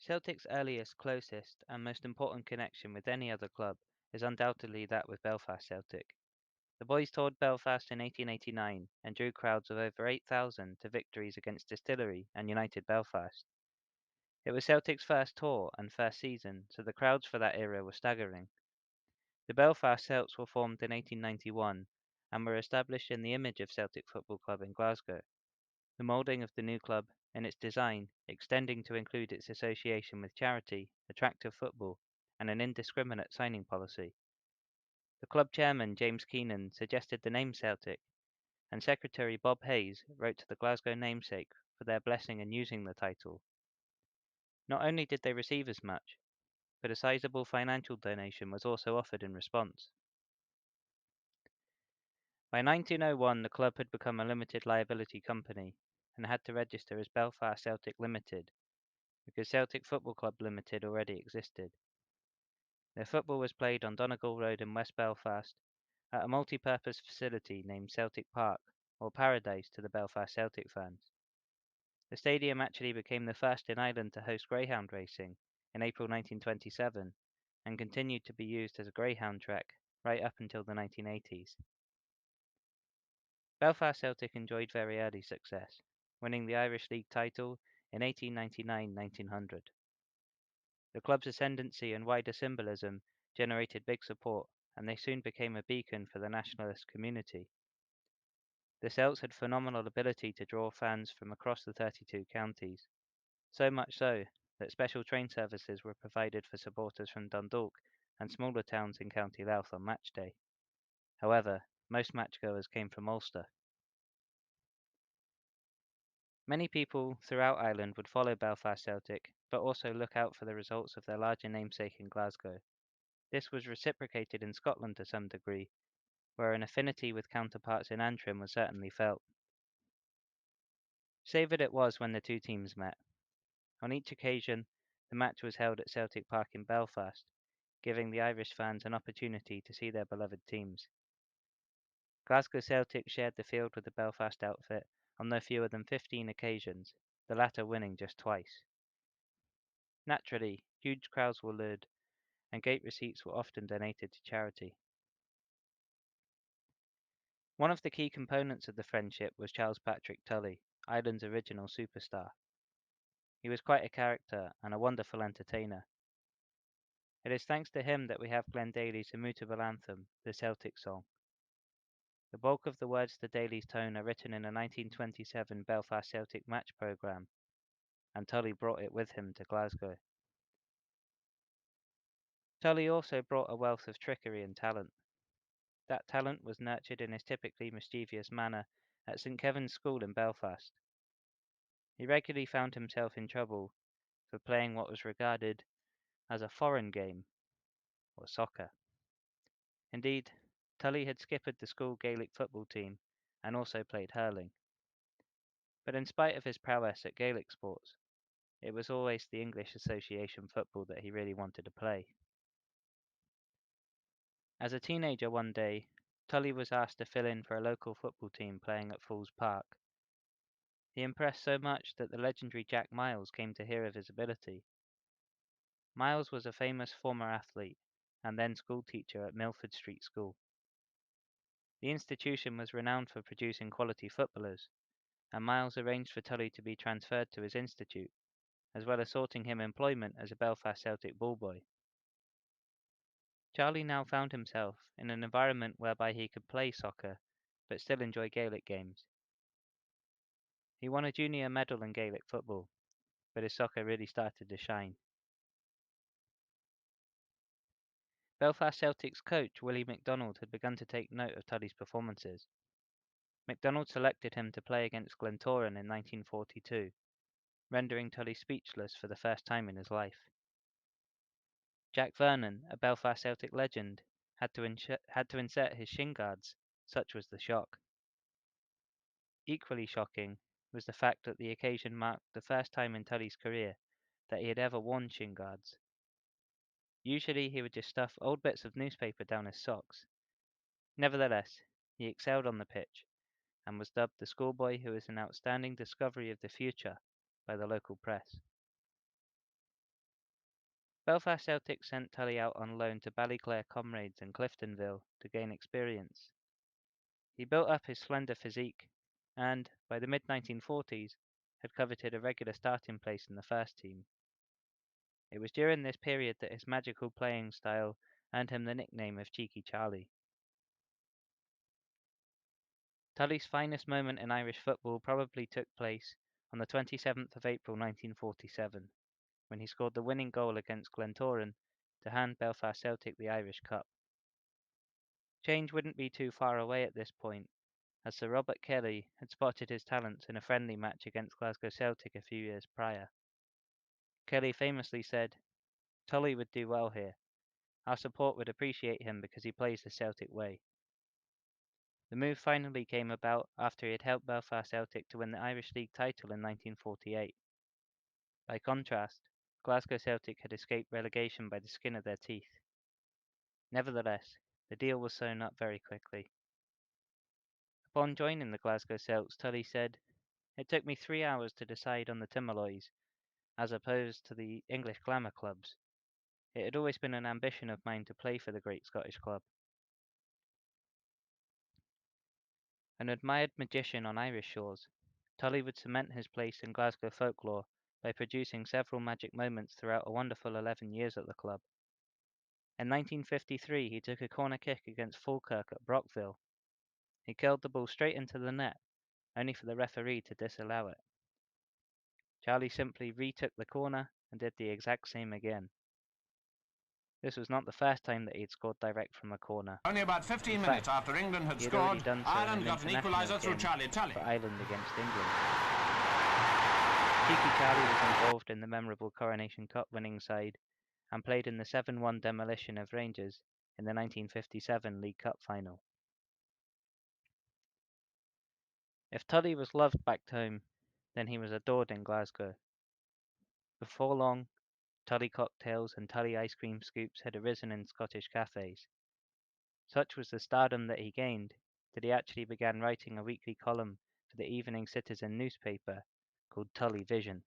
Celtic's earliest, closest, and most important connection with any other club is undoubtedly that with Belfast Celtic. The boys toured Belfast in 1889 and drew crowds of over 8,000 to victories against Distillery and United Belfast. It was Celtic's first tour and first season, so the crowds for that era were staggering. The Belfast Celts were formed in 1891 and were established in the image of Celtic Football Club in Glasgow. The moulding of the new club and its design extending to include its association with charity, attractive football, and an indiscriminate signing policy. The club chairman James Keenan suggested the name Celtic, and Secretary Bob Hayes wrote to the Glasgow namesake for their blessing in using the title. Not only did they receive as much, but a sizable financial donation was also offered in response. By 1901 the club had become a limited liability company and had to register as Belfast Celtic Limited, because Celtic Football Club Limited already existed. Their football was played on Donegal Road in West Belfast at a multi-purpose facility named Celtic Park, or Paradise to the Belfast Celtic fans. The stadium actually became the first in Ireland to host greyhound racing in April 1927 and continued to be used as a greyhound track right up until the 1980s. Belfast Celtic enjoyed very early success, winning the Irish League title in 1899-1900. The club's ascendancy and wider symbolism generated big support, and they soon became a beacon for the nationalist community. The Celts had phenomenal ability to draw fans from across the 32 counties, so much so that special train services were provided for supporters from Dundalk and smaller towns in County Louth on match day. However, most matchgoers came from Ulster. Many people throughout Ireland would follow Belfast Celtic, but also look out for the results of their larger namesake in Glasgow. This was reciprocated in Scotland to some degree, where an affinity with counterparts in Antrim was certainly felt. Savoured it was when the two teams met. On each occasion, the match was held at Celtic Park in Belfast, giving the Irish fans an opportunity to see their beloved teams. Glasgow Celtic shared the field with the Belfast outfit on no fewer than 15 occasions, the latter winning just twice. Naturally, huge crowds were lured, and gate receipts were often donated to charity. One of the key components of the friendship was Charles Patrick Tully, Ireland's original superstar. He was quite a character and a wonderful entertainer. It is thanks to him that we have Glenn Daly's immutable anthem, the Celtic Song. The bulk of the words to Daly's tone are written in a 1927 Belfast Celtic match programme, and Tully brought it with him to Glasgow. Tully also brought a wealth of trickery and talent. That talent was nurtured in his typically mischievous manner at St Kevin's School in Belfast. He regularly found himself in trouble for playing what was regarded as a foreign game, or soccer. Indeed, Tully had skippered the school Gaelic football team and also played hurling. But in spite of his prowess at Gaelic sports, it was always the English Association football that he really wanted to play. As a teenager one day, Tully was asked to fill in for a local football team playing at Falls Park. He impressed so much that the legendary Jack Miles came to hear of his ability. Miles was a famous former athlete and then schoolteacher at Milford Street School. The institution was renowned for producing quality footballers, and Miles arranged for Tully to be transferred to his institute, as well as sorting him employment as a Belfast Celtic ballboy. Charlie now found himself in an environment whereby he could play soccer, but still enjoy Gaelic games. He won a junior medal in Gaelic football, but his soccer really started to shine. Belfast Celtic's coach Willie MacDonald had begun to take note of Tully's performances. MacDonald selected him to play against Glentoran in 1942, rendering Tully speechless for the first time in his life. Jack Vernon, a Belfast Celtic legend, had to insert his shin guards, such was the shock. Equally shocking was the fact that the occasion marked the first time in Tully's career that he had ever worn shin guards. Usually he would just stuff old bits of newspaper down his socks. Nevertheless, he excelled on the pitch and was dubbed the schoolboy who is an outstanding discovery of the future by the local press. Belfast Celtic sent Tully out on loan to Ballyclare Comrades in Cliftonville to gain experience. He built up his slender physique and, by the mid-1940s, had coveted a regular starting place in the first team. It was during this period that his magical playing style earned him the nickname of Cheeky Charlie. Tully's finest moment in Irish football probably took place on the 27th of April 1947, when he scored the winning goal against Glentoran to hand Belfast Celtic the Irish Cup. Change wouldn't be too far away at this point, as Sir Robert Kelly had spotted his talents in a friendly match against Glasgow Celtic a few years prior. Kelly famously said, "Tully would do well here. Our support would appreciate him because he plays the Celtic way." The move finally came about after he had helped Belfast Celtic to win the Irish League title in 1948. By contrast, Glasgow Celtic had escaped relegation by the skin of their teeth. Nevertheless, the deal was sewn up very quickly. Upon joining the Glasgow Celts, Tully said, "It took me 3 hours to decide on the Timaloys, as opposed to the English glamour clubs. It had always been an ambition of mine to play for the great Scottish club." An admired magician on Irish shores, Tully would cement his place in Glasgow folklore by producing several magic moments throughout a wonderful 11 years at the club. In 1953, he took a corner kick against Falkirk at Brockville. He curled the ball straight into the net, only for the referee to disallow it. Charlie simply retook the corner and did the exact same again. This was not the first time that he had scored direct from a corner. Only about 15 minutes after England had he had already scored, done so Ireland in an got an international equaliser through game Charlie Tully. for Ireland against England. Cheeky Charlie was involved in the memorable Coronation Cup winning side and played in the 7-1 demolition of Rangers in the 1957 League Cup final. If Tully was loved back home, then he was adored in Glasgow. Before long, Tully cocktails and Tully ice cream scoops had arisen in Scottish cafes. Such was the stardom that he gained that he actually began writing a weekly column for the Evening Citizen newspaper called Tully Vision.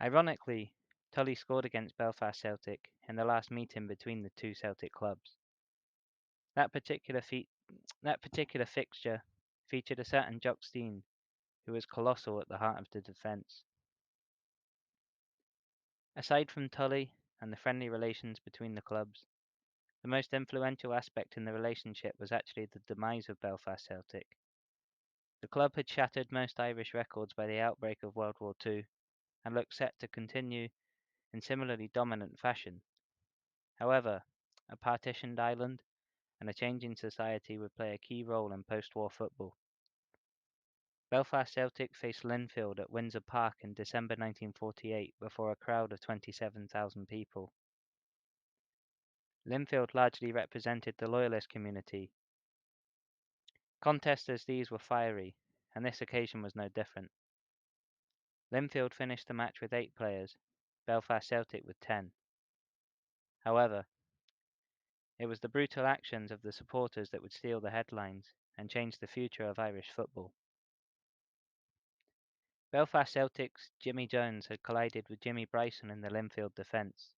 Ironically, Tully scored against Belfast Celtic in the last meeting between the two Celtic clubs. That particular fixture featured a certain Jock Stein, who was colossal at the heart of the defence. Aside from Tully and the friendly relations between the clubs, the most influential aspect in the relationship was actually the demise of Belfast Celtic. The club had shattered most Irish records by the outbreak of World War II and looked set to continue in similarly dominant fashion. However, a partitioned island and a changing society would play a key role in post-war football. Belfast Celtic faced Linfield at Windsor Park in December 1948 before a crowd of 27,000 people. Linfield largely represented the loyalist community. Contests as these were fiery, and this occasion was no different. Linfield finished the match with 8 players, Belfast Celtic with 10. However, it was the brutal actions of the supporters that would steal the headlines and change the future of Irish football. Belfast Celtic's Jimmy Jones had collided with Jimmy Bryson in the Linfield defence.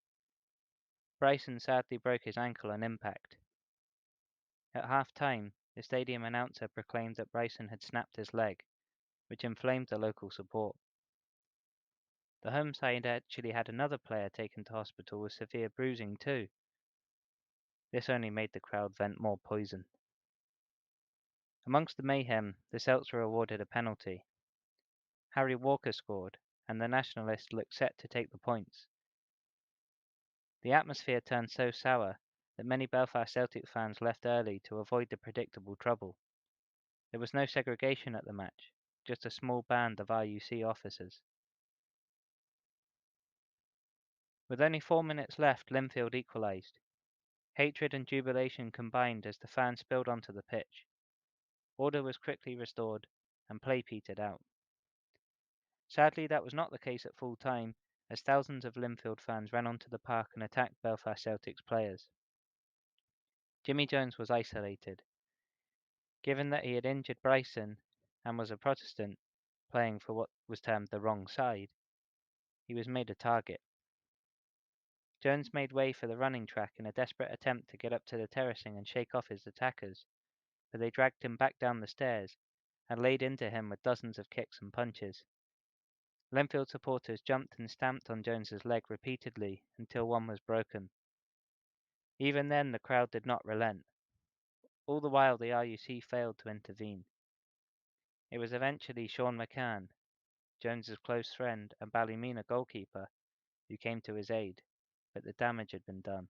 Bryson sadly broke his ankle on impact. At half-time, the stadium announcer proclaimed that Bryson had snapped his leg, which inflamed the local support. The home side actually had another player taken to hospital with severe bruising too. This only made the crowd vent more poison. Amongst the mayhem, the Celts were awarded a penalty. Harry Walker scored, and the nationalists looked set to take the points. The atmosphere turned so sour that many Belfast Celtic fans left early to avoid the predictable trouble. There was no segregation at the match, just a small band of RUC officers. With only 4 minutes left, Linfield equalised. Hatred and jubilation combined as the fans spilled onto the pitch. Order was quickly restored, and play petered out. Sadly, that was not the case at full time, as thousands of Linfield fans ran onto the park and attacked Belfast Celtic's players. Jimmy Jones was isolated. Given that he had injured Bryson and was a Protestant, playing for what was termed the wrong side, he was made a target. Jones made way for the running track in a desperate attempt to get up to the terracing and shake off his attackers, but they dragged him back down the stairs and laid into him with dozens of kicks and punches. Linfield supporters jumped and stamped on Jones's leg repeatedly until one was broken. Even then the crowd did not relent. All the while the RUC failed to intervene. It was eventually Sean McCann, Jones's close friend and Ballymena goalkeeper, who came to his aid, but the damage had been done.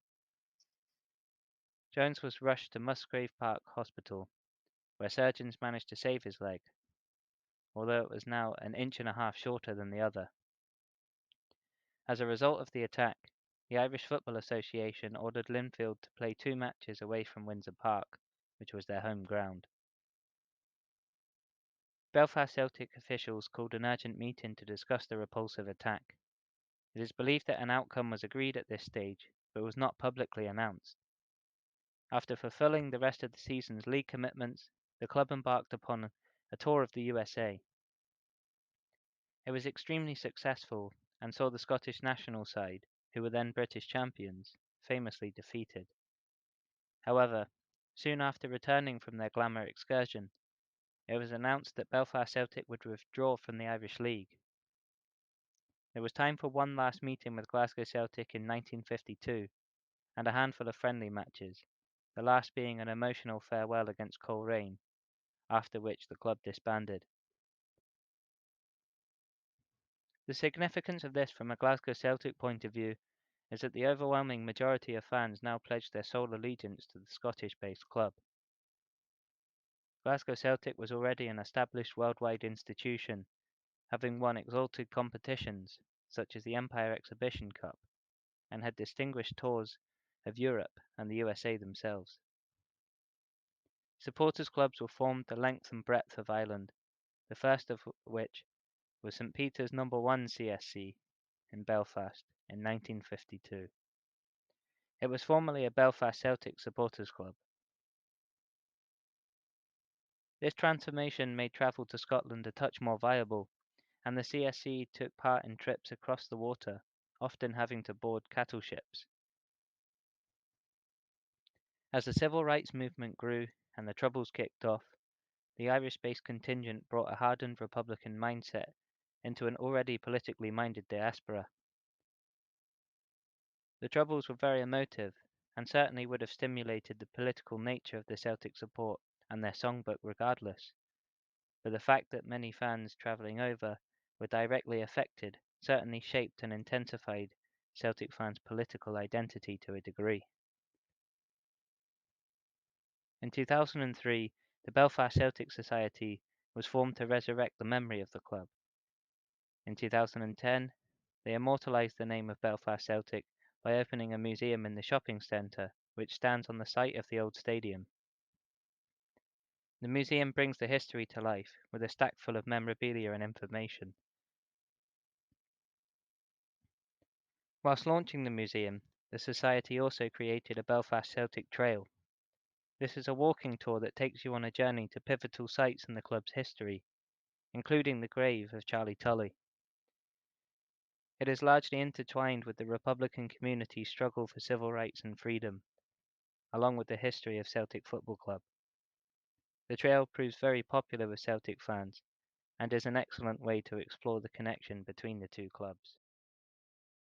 Jones was rushed to Musgrave Park Hospital, where surgeons managed to save his leg, although it was now an inch and a half shorter than the other. As a result of the attack, the Irish Football Association ordered Linfield to play 2 matches away from Windsor Park, which was their home ground. Belfast Celtic officials called an urgent meeting to discuss the repulsive attack. It is believed that an outcome was agreed at this stage, but was not publicly announced. After fulfilling the rest of the season's league commitments, the club embarked upon a tour of the USA. It was extremely successful and saw the Scottish national side, who were then British champions, famously defeated. However, soon after returning from their glamour excursion, it was announced that Belfast Celtic would withdraw from the Irish League. There was time for one last meeting with Glasgow Celtic in 1952 and a handful of friendly matches, the last being an emotional farewell against Coleraine, after which the club disbanded. The significance of this from a Glasgow Celtic point of view is that the overwhelming majority of fans now pledge their sole allegiance to the Scottish-based club. Glasgow Celtic was already an established worldwide institution, having won exalted competitions such as the Empire Exhibition Cup, and had distinguished tours of Europe and the USA themselves. Supporters clubs were formed the length and breadth of Ireland, the first of which was St Peter's No. 1 CSC in Belfast in 1952. It was formerly a Belfast Celtic supporters club. This transformation made travel to Scotland a touch more viable, and the CSC took part in trips across the water, often having to board cattle ships. As the civil rights movement grew and the Troubles kicked off, the Irish-based contingent brought a hardened Republican mindset into an already politically minded diaspora. The Troubles were very emotive, and certainly would have stimulated the political nature of the Celtic support and their songbook regardless, but the fact that many fans travelling over were directly affected certainly shaped and intensified Celtic fans' political identity to a degree. In 2003, the Belfast Celtic Society was formed to resurrect the memory of the club. In 2010, they immortalised the name of Belfast Celtic by opening a museum in the shopping centre, which stands on the site of the old stadium. The museum brings the history to life, with a stack full of memorabilia and information. Whilst launching the museum, the Society also created a Belfast Celtic Trail. This is a walking tour that takes you on a journey to pivotal sites in the club's history, including the grave of Charlie Tully. It is largely intertwined with the Republican community's struggle for civil rights and freedom, along with the history of Celtic Football Club. The trail proves very popular with Celtic fans, and is an excellent way to explore the connection between the two clubs.